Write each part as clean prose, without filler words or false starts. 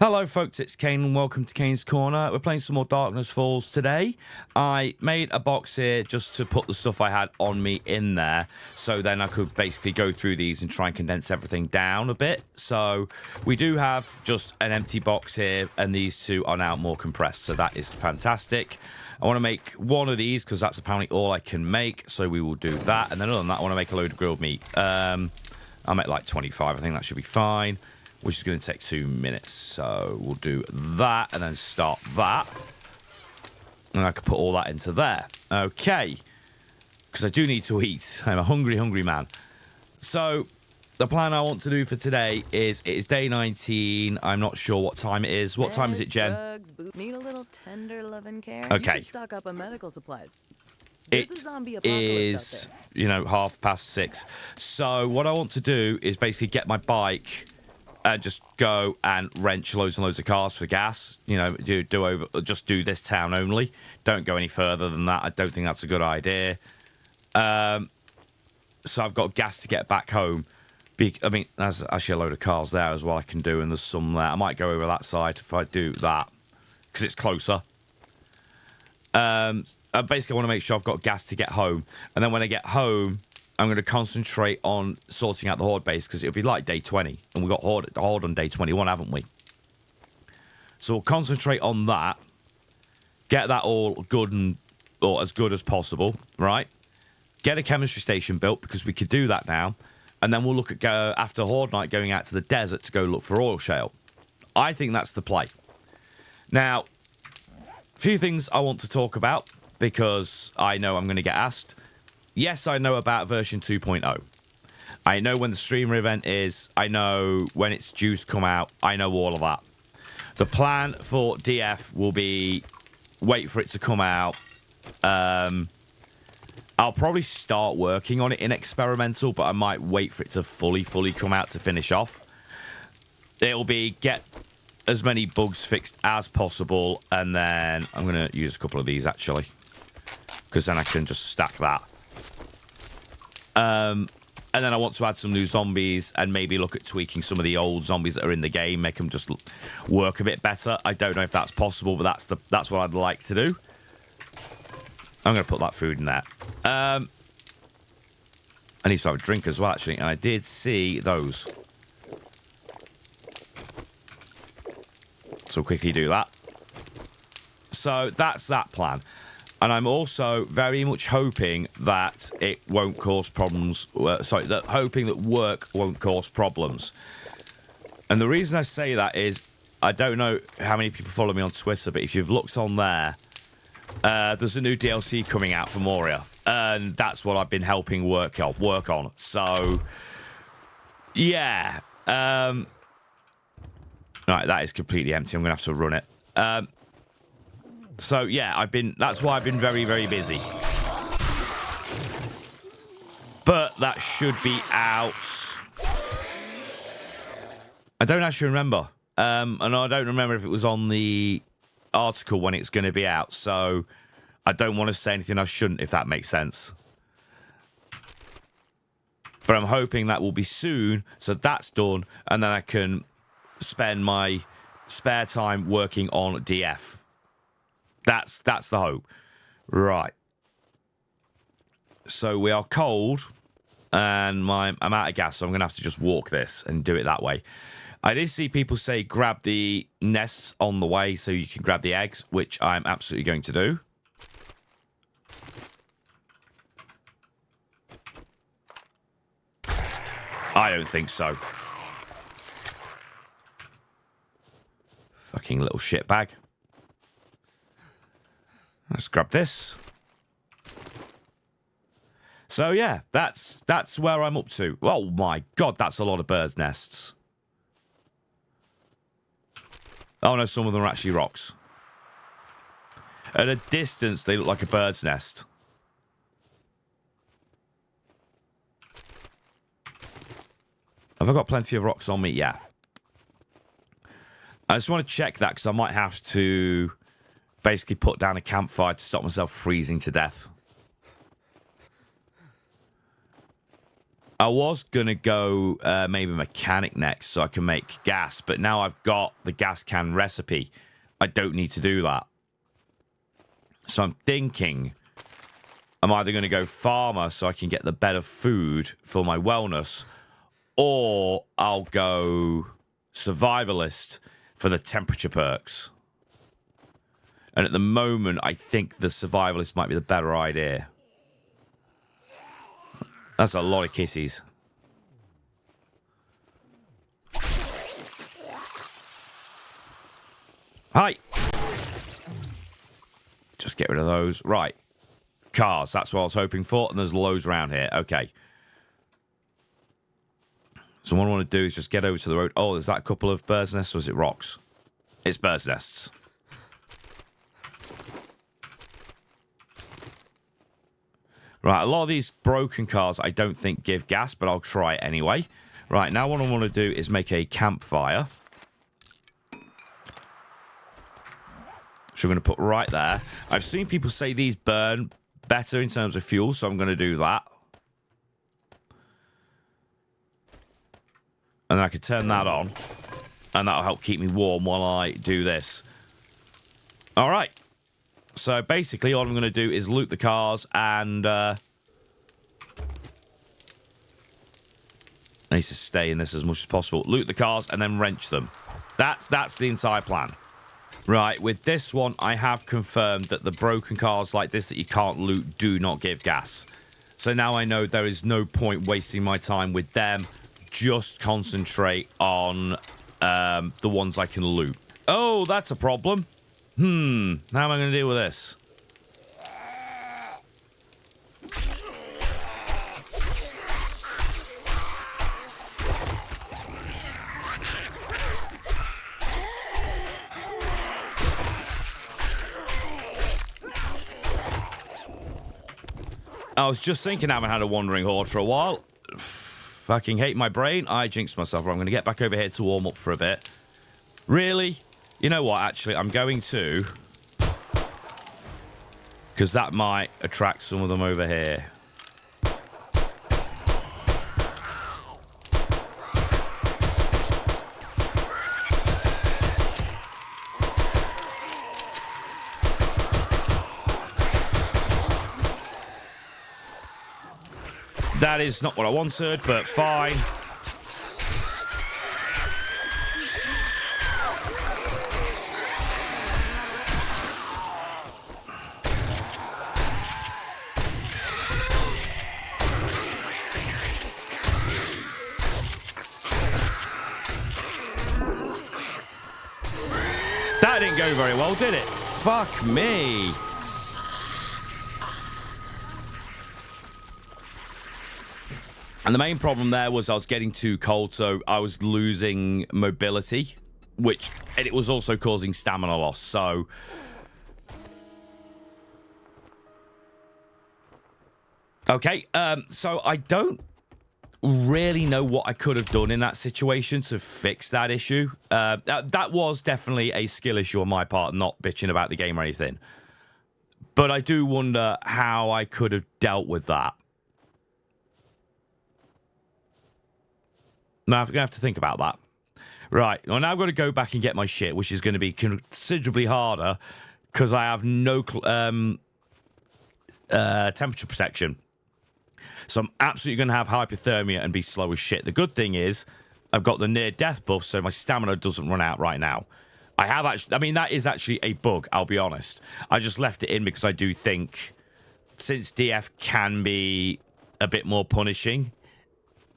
Hello folks, it's Kane and welcome to Kane's Corner. We're playing some more Darkness Falls today. I made a box here just to put the stuff I had on me in there, so then I could basically go through these and try and condense everything down a bit. So we do have just an empty box here, and these two are now more compressed, so that is fantastic. I want to make one of these because that's apparently all I can make, so we will do that. And then other than that, I want to make a load of grilled meat. I'll make like 25, I think that should be fine. Which is going to take 2 minutes. So we'll do that and then start that. And I can put all that into there. Okay. Because I do need to eat. I'm a hungry, hungry man. So the plan I want to do for today is, it is day 19. I'm not sure what time it is. What time is it, Jen? Drugs, need a little tender loving care. Okay. You should stock up on medical supplies. It There's a zombie apocalypse is, out you know, 6:30. So what I want to do is basically get my bike and just go and wrench loads and loads of cars for gas. You know, just do this town only. Don't go any further than that. I don't think that's a good idea. So I've got gas to get back home. I mean, there's actually a load of cars there as well I can do, and there's some there. I might go over that side if I do that, because it's closer. I basically want to make sure I've got gas to get home. And then when I get home, I'm going to concentrate on sorting out the horde base, because it'll be like day 20. And we've got horde on day 21, haven't we? So we'll concentrate on that. Get that all good or as good as possible, right? Get a chemistry station built, because we could do that now. And then we'll look at, after horde night, going out to the desert to go look for oil shale. I think that's the play. Now, a few things I want to talk about, because I know I'm going to get asked. Yes, I know about version 2.0. I know when the streamer event is. I know when its due to come out. I know all of that. The plan for DF will be wait for it to come out. I'll probably start working on it in experimental, but I might wait for it to fully come out to finish off. It'll be get as many bugs fixed as possible, and then I'm going to use a couple of these, actually, because then I can just stack that. And then I want to add some new zombies and maybe look at tweaking some of the old zombies that are in the game, make them just work a bit better. I don't know if that's possible, but that's what I'd like to do. I'm going to put that food in there. I need to have a drink as well, actually, and I did see those. So quickly do that. So that's that plan. And I'm also very much hoping that it won't cause problems. Hoping that work won't cause problems. And the reason I say that is, I don't know how many people follow me on Twitter, but if you've looked on there, there's a new DLC coming out for Moria. And that's what I've been helping work on. So, yeah. Right, that is completely empty. I'm going to have to run it. So yeah, that's why I've been very, very busy. But that should be out. I don't actually remember. And I don't remember if it was on the article when it's going to be out. So I don't want to say anything I shouldn't, if that makes sense. But I'm hoping that will be soon. So that's done. And then I can spend my spare time working on DF. That's the hope. Right. So we are cold, and I'm out of gas, so I'm going to have to just walk this and do it that way. I did see people say grab the nests on the way so you can grab the eggs, which I'm absolutely going to do. I don't think so. Fucking little shitbag. Let's grab this. So yeah, that's where I'm up to. Oh my god, that's a lot of birds' nests. Oh no, some of them are actually rocks. At a distance, they look like a bird's nest. Have I got plenty of rocks on me? Yeah. I just want to check that, because I might have to basically put down a campfire to stop myself freezing to death. I was going to go maybe mechanic next so I can make gas, but now I've got the gas can recipe. I don't need to do that. So I'm thinking I'm either going to go farmer so I can get the better food for my wellness, or I'll go survivalist for the temperature perks. And at the moment, I think the survivalist might be the better idea. That's a lot of kisses. Hi. Just get rid of those. Right. Cars. That's what I was hoping for. And there's loads around here. Okay. So what I want to do is just get over to the road. Oh, is that a couple of birds' nests or is it rocks? It's birds' nests. Right, a lot of these broken cars I don't think give gas, but I'll try it anyway. Right, now what I want to do is make a campfire. Which I'm going to put right there. I've seen people say these burn better in terms of fuel, so I'm going to do that. And then I can turn that on. And that'll help keep me warm while I do this. All right. So basically, all I'm going to do is loot the cars and I need to stay in this as much as possible. Loot the cars and then wrench them. That's the entire plan. Right, with this one, I have confirmed that the broken cars like this that you can't loot do not give gas. So now I know there is no point wasting my time with them. Just concentrate on the ones I can loot. Oh, that's a problem. How am I going to deal with this? I was just thinking I haven't had a wandering horde for a while. Fucking hate my brain. I jinxed myself. I'm going to get back over here to warm up for a bit. Really? You know what, actually, I'm going to... Because that might attract some of them over here. That is not what I wanted, but fine. That didn't go very well, did it? Fuck me. And the main problem there was I was getting too cold, so I was losing mobility, and it was also causing stamina loss, so... Okay, so I don't really know what I could have done in that situation to fix that issue. That was definitely a skill issue on my part, not bitching about the game or anything. But I do wonder how I could have dealt with that. Now I'm going to have to think about that. Right, well, now I've got to go back and get my shit, which is going to be considerably harder because I have no temperature protection. So I'm absolutely going to have hypothermia and be slow as shit. The good thing is I've got the near-death buff, so my stamina doesn't run out right now. I have actually... I mean, that is actually a bug, I'll be honest. I just left it in because I do think since DF can be a bit more punishing,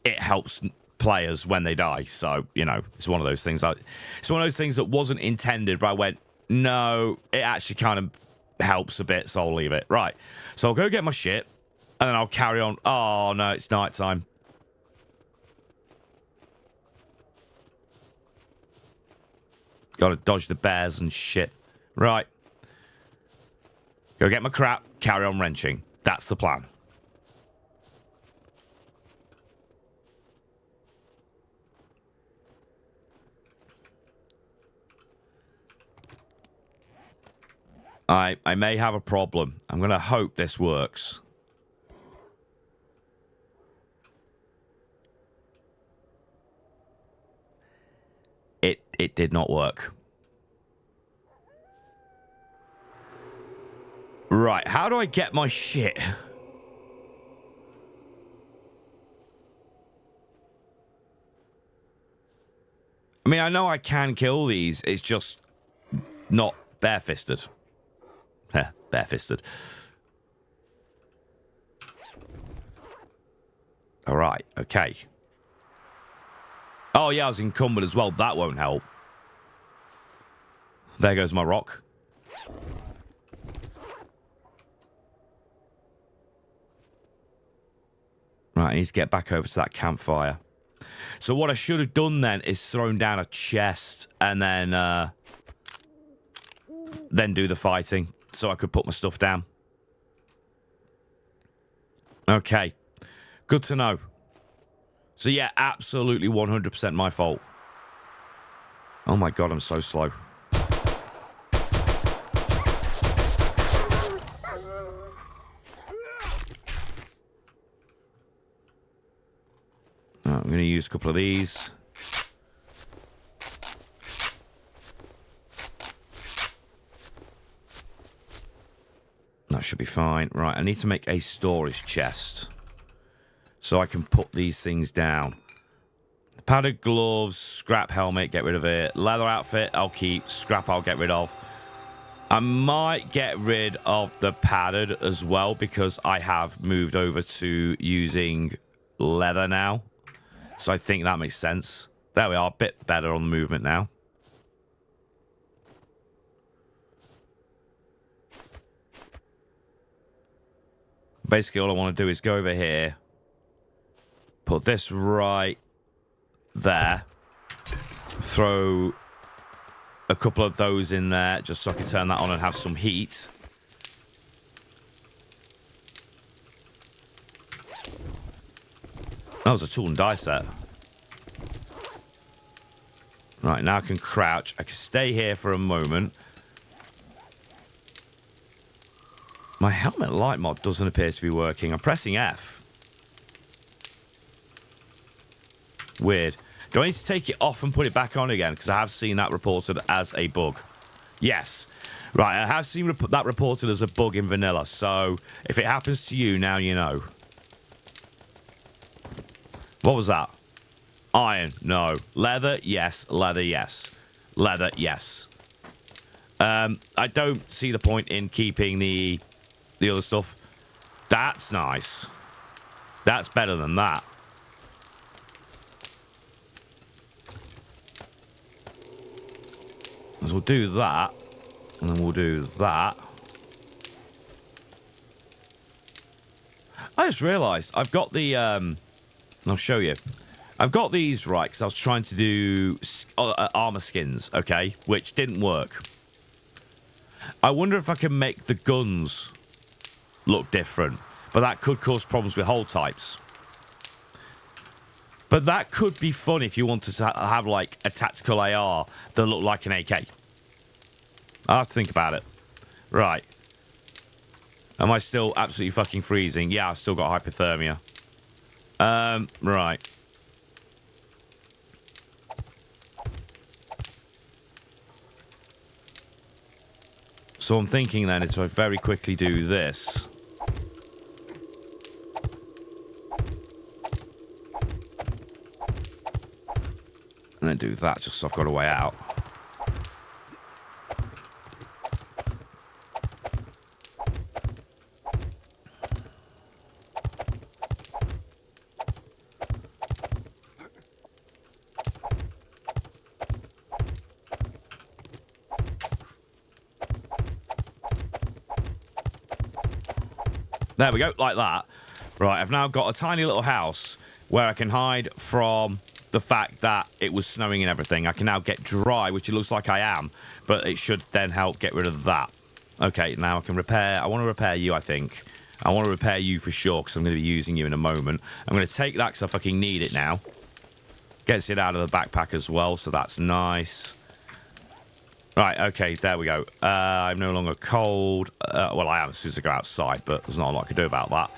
it helps players when they die. So, you know, it's one of those things. It's one of those things that wasn't intended, but I went, no, it actually kind of helps a bit, so I'll leave it. Right, so I'll go get my shit, and then I'll carry on. Oh, no, it's nighttime. Gotta dodge the bears and shit. Right. Go get my crap, carry on wrenching. That's the plan. I may have a problem. I'm going to hope this works. it did not work. Right, how do I get my shit? I mean, I know I can kill these. It's just not bare-fisted. Bare-fisted. All right, okay. Oh, yeah, I was encumbered as well. That won't help. There goes my rock. Right, I need to get back over to that campfire. So what I should have done then is thrown down a chest and then do the fighting so I could put my stuff down. Okay. Good to know. So yeah, absolutely 100% my fault. Oh my god, I'm so slow. I'm going to use a couple of these. That should be fine. Right, I need to make a storage chest so I can put these things down. Padded gloves, scrap helmet, get rid of it. Leather outfit, I'll keep. Scrap, I'll get rid of. I might get rid of the padded as well because I have moved over to using leather now. So I think that makes sense. There we are, a bit better on the movement now. Basically, all I want to do is go over here, put this right there, throw a couple of those in there just so I can turn that on and have some heat. That was a tool and die set. Right, now I can crouch. I can stay here for a moment. My helmet light mod doesn't appear to be working. I'm pressing F. Weird. Do I need to take it off and put it back on again? Because I have seen that reported as a bug. Yes. Right, I have seen that reported as a bug in vanilla. So if it happens to you, now you know. What was that? Iron, no. Leather, yes. Leather, yes. Leather, yes. I don't see the point in keeping the other stuff. That's nice. That's better than that. So we'll do that. And then we'll do that. I just realised I've got the... I'll show you. I've got these right because I was trying to do armor skins, okay, which didn't work. I wonder if I can make the guns look different, but that could cause problems with hull types. But that could be fun if you wanted to have like a tactical AR that looked like an AK. I'll have to think about it. Right. Am I still absolutely fucking freezing? Yeah, I've still got hypothermia. Right. So I'm thinking then if I very quickly do this. And then do that just so I've got a way out. There we go, like that. Right, I've now got a tiny little house where I can hide from the fact that it was snowing and everything. I can now get dry, which it looks like I am, but it should then help get rid of that. Okay, now I can repair. I want to repair you, I think. I want to repair you for sure, because I'm going to be using you in a moment. I'm going to take that because I fucking need it now. Gets it out of the backpack as well, so that's nice. Right, okay, there we go. I'm no longer cold. Well, I am as soon as I go outside, but there's not a lot I can do about that.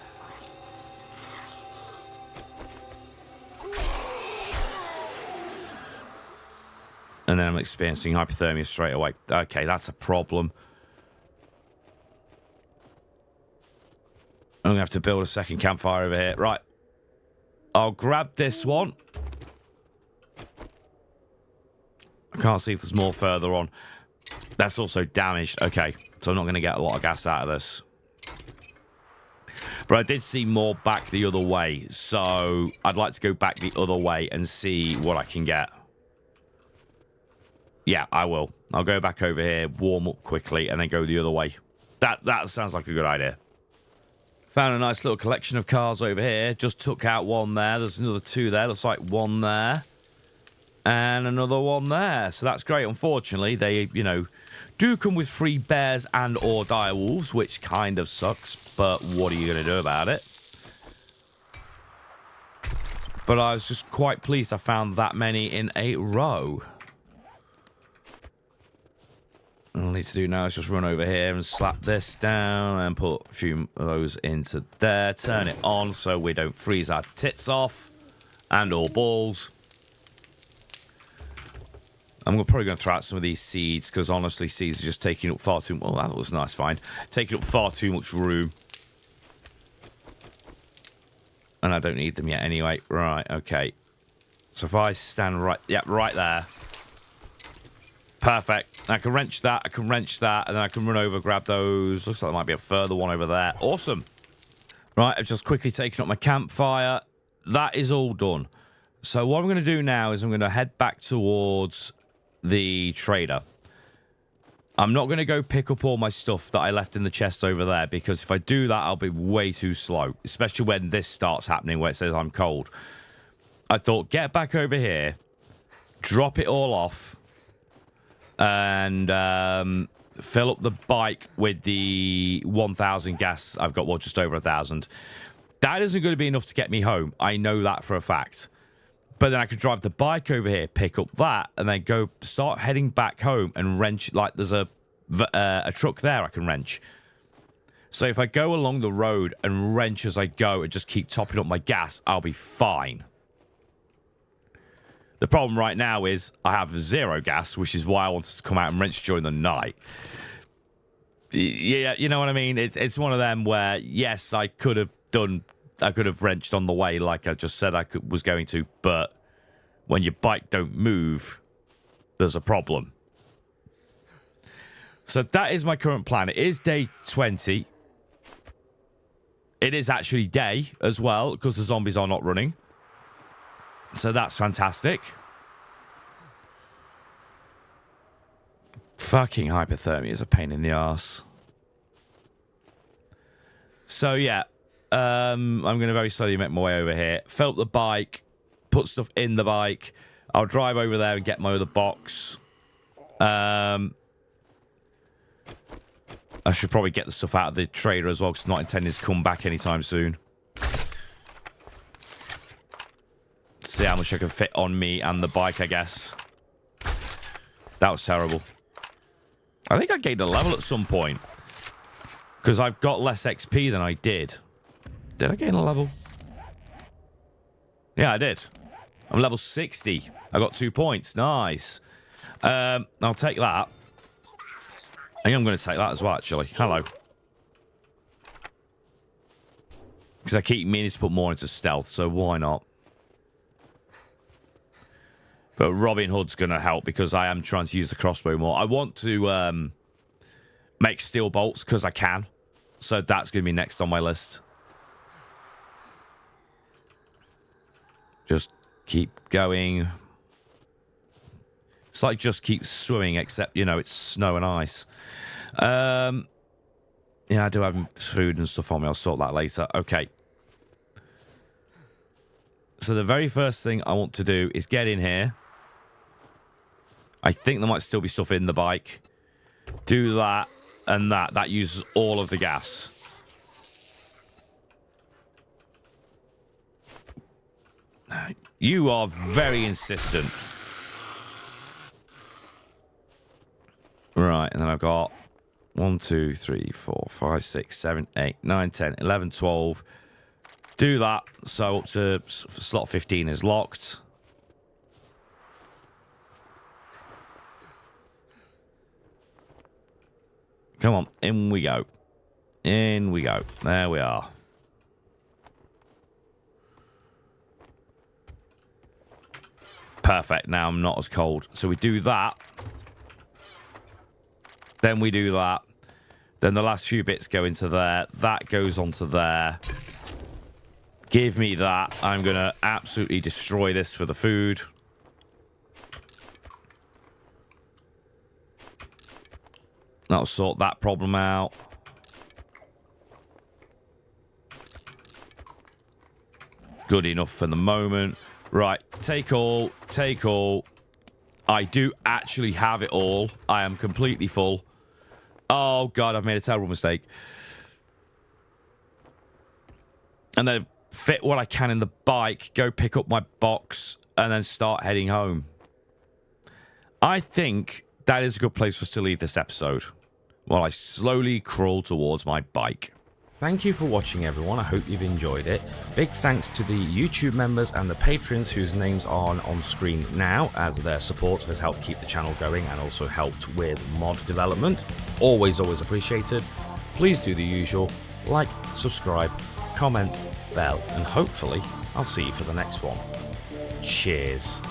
And then I'm experiencing hypothermia straight away. Okay, that's a problem. I'm going to have to build a second campfire over here. Right. I'll grab this one. I can't see if there's more further on. That's also damaged. Okay, so I'm not going to get a lot of gas out of this. But I did see more back the other way. So I'd like to go back the other way and see what I can get. Yeah, I will. I'll go back over here, warm up quickly, and then go the other way. That sounds like a good idea. Found a nice little collection of cars over here. Just took out one there. There's another two there. Looks like one there. And another one there. So that's great. Unfortunately, they, you know, do come with free bears and or direwolves, which kind of sucks. But what are you going to do about it? But I was just quite pleased I found that many in a row. All I need to do now is just run over here and slap this down and put a few of those into there. Turn it on so we don't freeze our tits off and all balls. I'm probably going to throw out some of these seeds because honestly, seeds are just taking up far too much. Well, that was nice, fine. Taking up far too much room. And I don't need them yet anyway. Right, okay. So if I stand right, yeah, right there. Perfect. I can wrench that, I can wrench that, and then I can run over, grab those. Looks like there might be a further one over there. Awesome. Right, I've just quickly taken up my campfire. That is all done. So what I'm going to do now is I'm going to head back towards the trader. I'm not going to go pick up all my stuff that I left in the chest over there, because if I do that, I'll be way too slow, especially when this starts happening where it says I'm cold. I thought, get back over here, drop it all off, and fill up the bike with the 1,000 gas I've got. Well, just over 1,000. That isn't going to be enough to get me home. I know that for a fact. But then I could drive the bike over here, pick up that, and then go start heading back home and wrench. Like there's a truck there I can wrench. So if I go along the road and wrench as I go and just keep topping up my gas, I'll be fine. The problem right now is I have 0 gas, which is why I wanted to come out and wrench during the night. Yeah, you know what I mean? It's one of them where, yes, I could have wrenched on the way like I just said was going to, but when your bike don't move, there's a problem. So that is my current plan. It is day 20. It is actually day as well, because the zombies are not running. So that's fantastic. Fucking hypothermia is a pain in the arse. So yeah, I'm going to very slowly make my way over here. Fill up the bike, put stuff in the bike. I'll drive over there and get my other box. I should probably get the stuff out of the trader as well, because I'm not intending to come back anytime soon. See how much I can fit on me and the bike, I guess. That was terrible. I think I gained a level at some point, because I've got less XP than I did. Did I gain a level? Yeah, I did. I'm level 60. I got 2 points. Nice. I'll take that. I think I'm going to take that as well, actually. Hello. Because I keep meaning to put more into stealth, so why not? But Robin Hood's going to help, because I am trying to use the crossbow more. I want to make steel bolts, because I can. So that's going to be next on my list. Just keep going. It's like just keep swimming, except, you know, it's snow and ice. Yeah, I do have food and stuff on me. I'll sort that later. Okay. So the very first thing I want to do is get in here. I think there might still be stuff in the bike. Do that and that. That uses all of the gas. You are very insistent. Right, and then I've got 1, 2, 3, 4, 5, 6, 7, 8, 9, 10, 11, 12. Do that. So up to slot 15 is locked. Come on, in we go. In we go. There we are. Perfect. Now I'm not as cold. So we do that. Then we do that. Then the last few bits go into there. That goes onto there. Give me that. I'm going to absolutely destroy this for the food. That'll sort that problem out. Good enough for the moment. Right, take all, take all. I do actually have it all. I am completely full. Oh, God, I've made a terrible mistake. And then fit what I can in the bike, go pick up my box, and then start heading home. I think that is a good place for us to leave this episode while I slowly crawl towards my bike. Thank you for watching, everyone. I hope you've enjoyed it. Big thanks to the YouTube members and the patrons whose names are on screen now, as their support has helped keep the channel going and also helped with mod development. Always appreciated. Please do the usual. Like, subscribe, comment, bell, and hopefully I'll see you for the next one. Cheers.